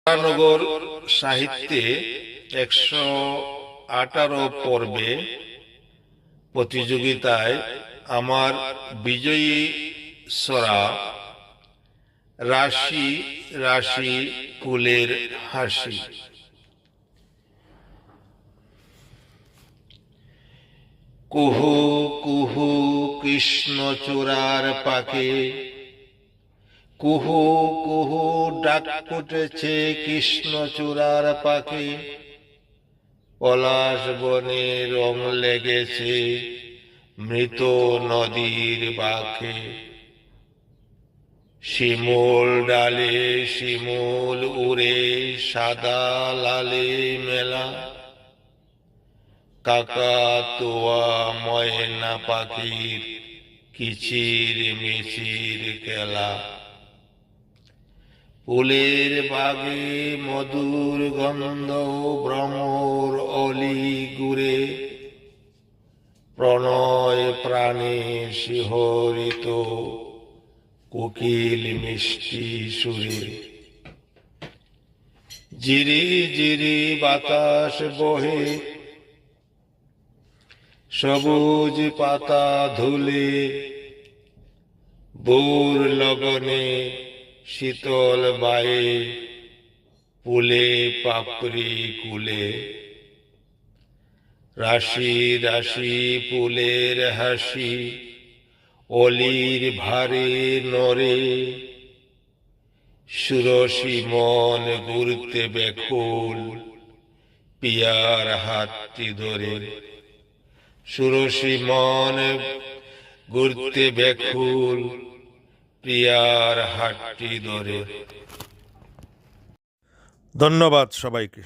নগর সাহিত্যে 118 পর্বে প্রতিযোগিতায় আমার বিজয়ী সরা রাশি রাশি কুলের হাসি। কুহু কুহু কৃষ্ণচূড়ার পাকে, কুহু কুহু ডাক ফুটেছে কৃষ্ণচূড়ার পাকে। পলাশ বনে রং লেগেছে মৃত নদীর বাঁকে। শিমুল ডালে শিমুল উড়ে সাদা লালে মেলা। কাকাতুয়া ময়না পাখির কিচির মিচির খেলা। ফুলের বাগে মধুর গন্ধ ভ্রমর অলি গুরে। প্রণয় প্রাণে শিহরিত কোকিল মিষ্টি সুরে। জিরি জিরি বাতাস বহে সবুজ পাতা ধুলে। ভোর লগনে শীতল বায়ে ফুলে পাপড়ি কুলে। রাশি রাশি ফুলের হাসি অলির ভারে নরে। সুরসী মন ঘুরতে ব্যাকুল পিয়ার হাতটি ধরে। সুরসী মন ঘুরতে ব্যাকুল প্রিয়ার হাতটি ধরে। ধন্যবাদ সবাইকে।